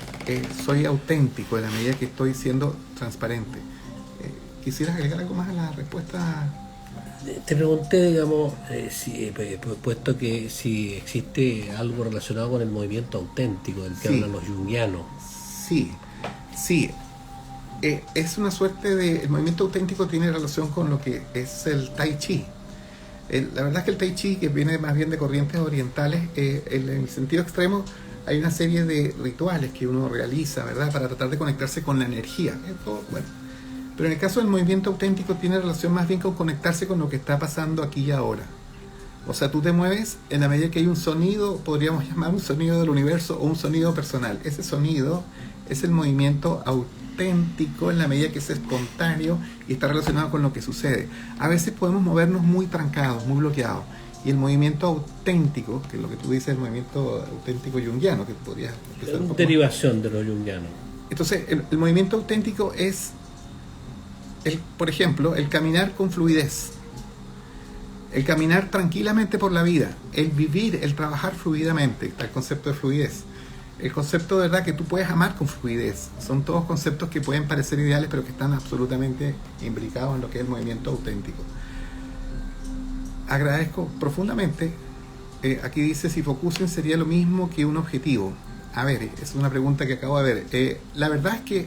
soy auténtico en la medida que estoy siendo transparente. ¿Quisieras agregar algo más a la respuesta? Te pregunté, digamos, puesto que si existe algo relacionado con el movimiento auténtico del que hablan los junguianos. Sí. Es una suerte de... El movimiento auténtico tiene relación con lo que es el Tai Chi. La verdad es que el Tai Chi, que viene más bien de corrientes orientales, en el sentido extremo, hay una serie de rituales que uno realiza, ¿verdad?, para tratar de conectarse con la energía. Bueno. Pero en el caso del movimiento auténtico tiene relación más bien con conectarse con lo que está pasando aquí y ahora. O sea, tú te mueves en la medida que hay un sonido, podríamos llamar un sonido del universo o un sonido personal. Ese sonido es el movimiento auténtico en la medida que es espontáneo y está relacionado con lo que sucede. A veces podemos movernos muy trancados, muy bloqueados. Y el movimiento auténtico, que es lo que tú dices, el movimiento auténtico junguiano, que podría ser una derivación de lo junguiano. Entonces, el movimiento auténtico es, por ejemplo, el caminar con fluidez, el caminar tranquilamente por la vida, el vivir, el trabajar fluidamente, está el concepto de fluidez. El concepto de verdad que tú puedes amar con fluidez. Son todos conceptos que pueden parecer ideales, pero que están absolutamente imbricados en lo que es el movimiento auténtico. Agradezco profundamente. Aquí dice si focusing sería lo mismo que un objetivo. A ver, es una pregunta que acabo de ver. La verdad es que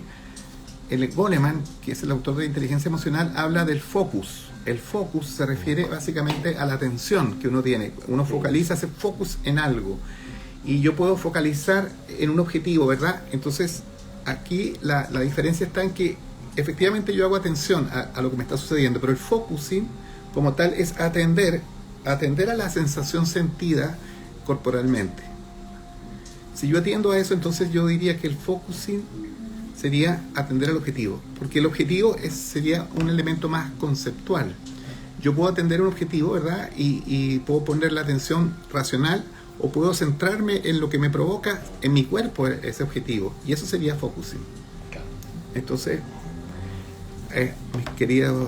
el Goleman, que es el autor de Inteligencia Emocional, habla del focus. El focus se refiere básicamente a la atención que uno tiene. Uno focaliza, hace focus en algo. Y yo puedo focalizar en un objetivo, ¿verdad? Entonces, aquí la diferencia está en que efectivamente yo hago atención a lo que me está sucediendo, pero el focusing como tal es atender a la sensación sentida corporalmente. Si yo atiendo a eso, entonces yo diría que el focusing sería atender al objetivo, porque el objetivo sería un elemento más conceptual. Yo puedo atender un objetivo, ¿verdad? Y puedo poner la atención racional, o puedo centrarme en lo que me provoca en mi cuerpo ese objetivo, y eso sería focusing. Entonces, mis queridas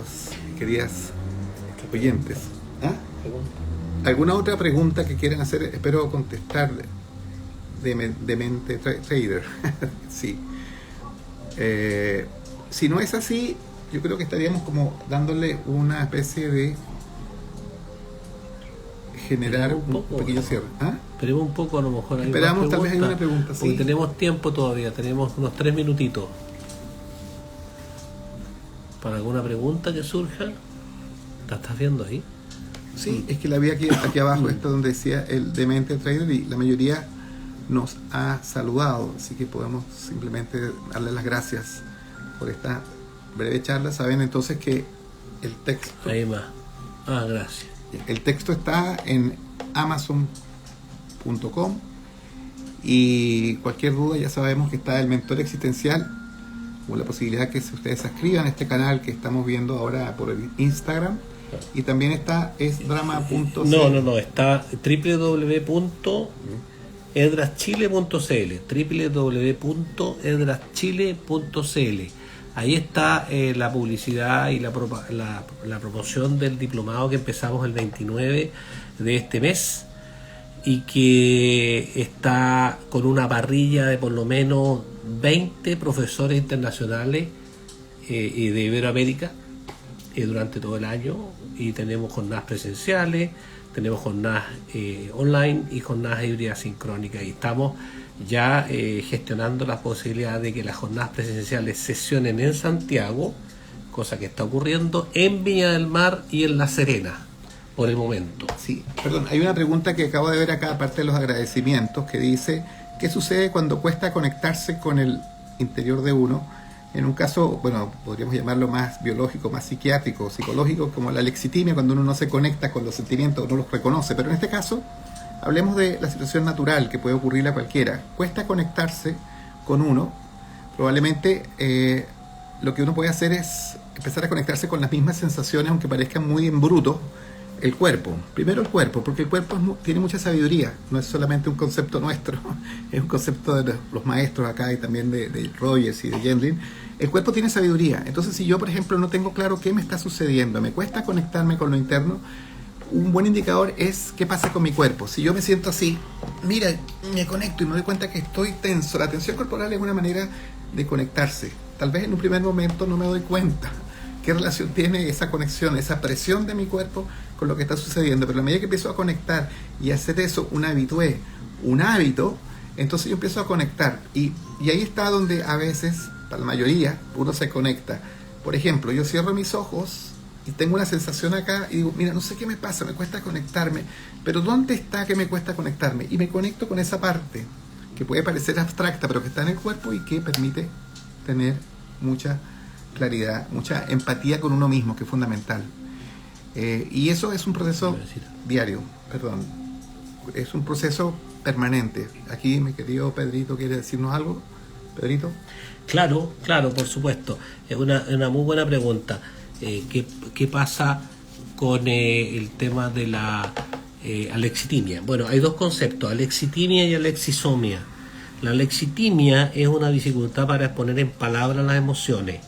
oyentes, ¿alguna otra pregunta que quieran hacer? Espero contestar de mente trader. Sí. Si no es así, yo creo que estaríamos como dándole una especie de generar un pequeño cierre. Esperemos un poco, a lo mejor hay esperamos, tal vez hay una pregunta, sí. Porque tenemos tiempo todavía, tenemos unos 3 minutitos para alguna pregunta que surja. ¿La estás viendo ahí? Sí, es que la vi aquí abajo, esto donde decía el Demente Trader, y la mayoría nos ha saludado, así que podemos simplemente darle las gracias por esta breve charla. Saben entonces que el texto... Ahí más. Gracias. El texto está en Amazon.com y cualquier duda ya sabemos que está el mentor existencial, o la posibilidad que ustedes se suscriban a este canal que estamos viendo ahora por el Instagram, y también está esdrama.cl. No, está www.edraschile.cl. Ahí está la publicidad y la promoción del diplomado que empezamos el 29 de este mes, y que está con una parrilla de por lo menos 20 profesores internacionales y de Iberoamérica durante todo el año, y tenemos jornadas presenciales, tenemos jornadas online y jornadas híbridas sincrónicas, y estamos ya gestionando la posibilidad de que las jornadas presenciales sesionen en Santiago, cosa que está ocurriendo en Viña del Mar y en La Serena por el momento. Sí, perdón, hay una pregunta que acabo de ver acá, aparte de los agradecimientos, que dice: ¿qué sucede cuando cuesta conectarse con el interior de uno? En un caso, bueno, podríamos llamarlo más biológico, más psiquiátrico, psicológico, como la lexitimia, cuando uno no se conecta con los sentimientos, no los reconoce. Pero en este caso, hablemos de la situación natural que puede ocurrirle a cualquiera. Cuesta conectarse con uno. Probablemente lo que uno puede hacer es empezar a conectarse con las mismas sensaciones, aunque parezcan muy en bruto, el cuerpo. Primero el cuerpo, porque el cuerpo tiene mucha sabiduría. No es solamente un concepto nuestro, es un concepto de los maestros acá y también de Rogers y de Gendlin. El cuerpo tiene sabiduría. Entonces, si yo, por ejemplo, no tengo claro qué me está sucediendo, me cuesta conectarme con lo interno, un buen indicador es qué pasa con mi cuerpo. Si yo me siento así, mira, me conecto y me doy cuenta que estoy tenso. La tensión corporal es una manera de conectarse. Tal vez en un primer momento no me doy cuenta qué relación tiene esa conexión, esa presión de mi cuerpo con lo que está sucediendo. Pero a medida que empiezo a conectar y hacer eso un habitué, un hábito, entonces yo empiezo a conectar. Y ahí está donde a veces, para la mayoría, uno se conecta. Por ejemplo, yo cierro mis ojos y tengo una sensación acá y digo, mira, no sé qué me pasa, me cuesta conectarme, pero ¿dónde está que me cuesta conectarme? Y me conecto con esa parte que puede parecer abstracta, pero que está en el cuerpo y que permite tener mucha claridad, mucha empatía con uno mismo, que es fundamental. Y eso es un proceso diario, es un proceso permanente. Aquí mi querido Pedrito quiere decirnos algo. Pedrito. Claro, por supuesto. Es una muy buena pregunta. ¿Qué pasa con el tema de la alexitimia? Bueno, hay dos conceptos, alexitimia y alexisomia. La alexitimia es una dificultad para exponer en palabras las emociones,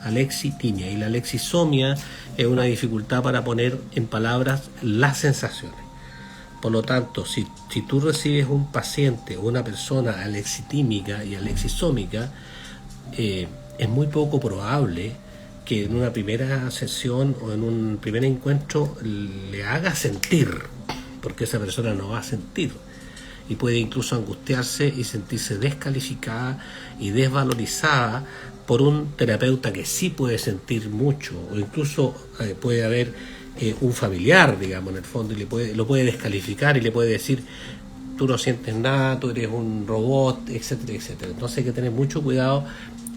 alexitimia, y la alexisomia es una dificultad para poner en palabras las sensaciones. Por lo tanto, si tú recibes un paciente o una persona alexitímica y alexisómica, es muy poco probable que en una primera sesión o en un primer encuentro le haga sentir, porque esa persona no va a sentir y puede incluso angustiarse y sentirse descalificada y desvalorizada por un terapeuta que sí puede sentir mucho, o incluso puede haber un familiar, digamos, en el fondo, y lo puede descalificar y le puede decir, tú no sientes nada, tú eres un robot, etcétera, etcétera. Entonces hay que tener mucho cuidado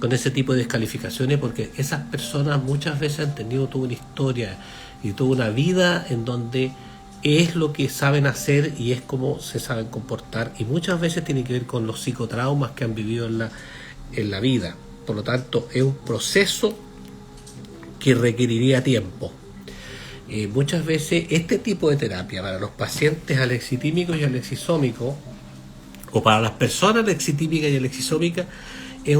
con ese tipo de descalificaciones, porque esas personas muchas veces han tenido toda una historia y toda una vida en donde es lo que saben hacer y es como se saben comportar, y muchas veces tiene que ver con los psicotraumas que han vivido en la vida. Por lo tanto, es un proceso que requeriría tiempo. Muchas veces este tipo de terapia para los pacientes alexitímicos y alexisómicos, o para las personas alexitímicas y alexisómicas, es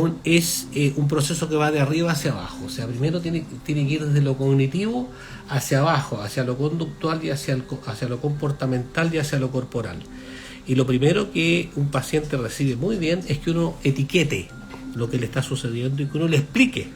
un proceso que va de arriba hacia abajo. O sea, primero tiene que ir desde lo cognitivo hacia abajo, hacia lo conductual y hacia lo comportamental y hacia lo corporal. Y lo primero que un paciente recibe muy bien es que uno etiquete lo que le está sucediendo y que uno le explique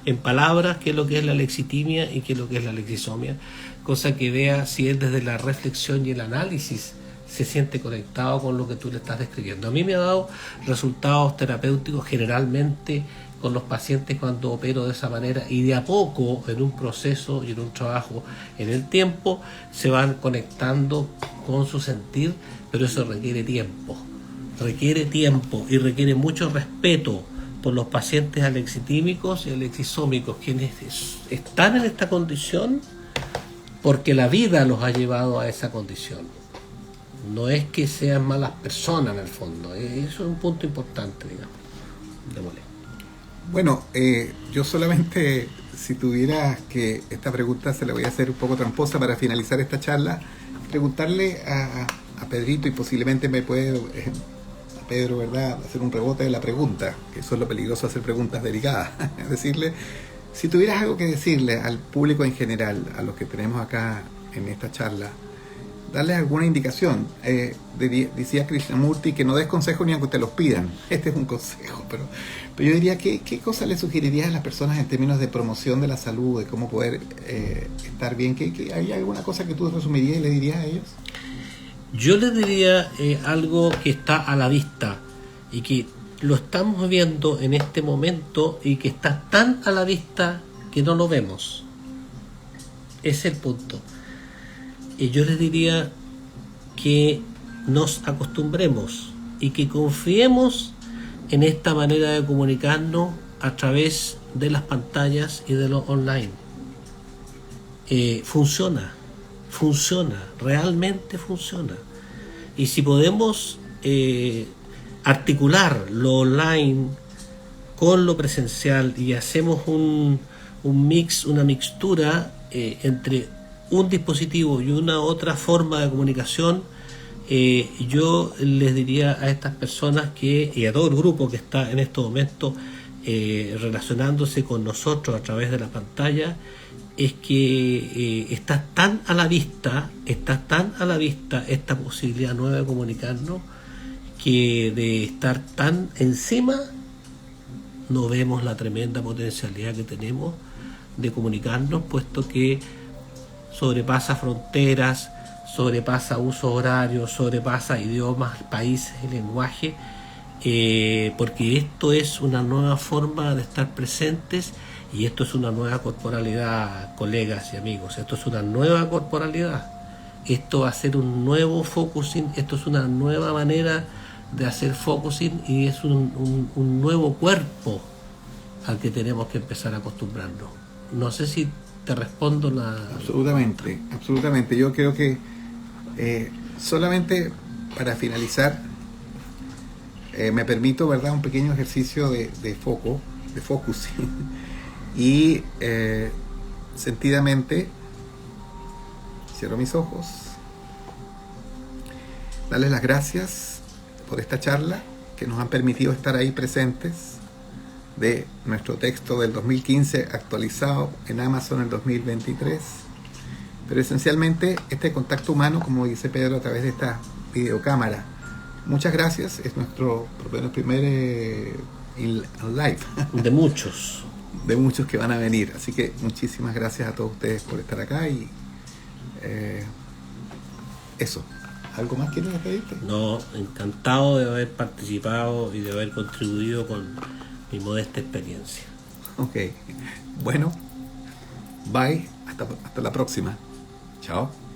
en palabras qué es lo que es la alexitimia y qué es lo que es la alexisomia, cosa que vea si él desde la reflexión y el análisis se siente conectado con lo que tú le estás describiendo. A mí me ha dado resultados terapéuticos generalmente con los pacientes cuando opero de esa manera, y de a poco, en un proceso y en un trabajo en el tiempo, se van conectando con su sentir, pero eso requiere tiempo y requiere mucho respeto por los pacientes alexitímicos y alexisómicos, quienes están en esta condición porque la vida los ha llevado a esa condición. No es que sean malas personas en el fondo, eso es un punto importante, digamos. Démosle. Bueno, yo solamente, si tuviera que, esta pregunta se la voy a hacer un poco tramposa para finalizar esta charla, preguntarle a Pedrito, y posiblemente me puede, Pedro, ¿verdad?, hacer un rebote de la pregunta, que eso es lo peligroso, hacer preguntas delicadas. Decirle, si tuvieras algo que decirle al público en general, a los que tenemos acá en esta charla, darles alguna indicación. Decía Krishnamurti que no des consejos ni aunque te los pidan. Este es un consejo, pero yo diría, ¿qué cosas le sugerirías a las personas en términos de promoción de la salud, de cómo poder estar bien? ¿Hay alguna cosa que tú resumirías y le dirías a ellos? Yo les diría algo que está a la vista y que lo estamos viendo en este momento y que está tan a la vista que no lo vemos. Ese es el punto. Y yo les diría que nos acostumbremos y que confiemos en esta manera de comunicarnos a través de las pantallas y de lo online. Funciona, realmente funciona. Y si podemos articular lo online con lo presencial y hacemos un mix, una mixtura entre un dispositivo y una otra forma de comunicación, yo les diría a estas personas y a todo el grupo que está en estos momentos relacionándose con nosotros a través de la pantalla, es que está tan a la vista esta posibilidad nueva de comunicarnos, que de estar tan encima no vemos la tremenda potencialidad que tenemos de comunicarnos, puesto que sobrepasa fronteras, sobrepasa usos horarios, sobrepasa idiomas, países y lenguaje, porque esto es una nueva forma de estar presentes, y esto es una nueva corporalidad, colegas y amigos. Esto es una nueva corporalidad, esto va a ser un nuevo focusing, esto es una nueva manera de hacer focusing, y es un nuevo cuerpo al que tenemos que empezar a acostumbrarnos. No sé si te respondo Absolutamente. Yo creo que solamente para finalizar, me permito, ¿verdad?, un pequeño ejercicio de focusing. Y sentidamente cierro mis ojos, darles las gracias por esta charla que nos han permitido estar ahí presentes, de nuestro texto del 2015 actualizado en Amazon en el 2023, pero esencialmente este contacto humano, como dice Pedro, a través de esta videocámara. Muchas gracias, es nuestro primer live de muchos que van a venir, así que muchísimas gracias a todos ustedes por estar acá. Y eso, ¿algo más quieres pedirte? No, encantado de haber participado y de haber contribuido con mi modesta experiencia. Ok, bueno, bye, hasta la próxima, chao.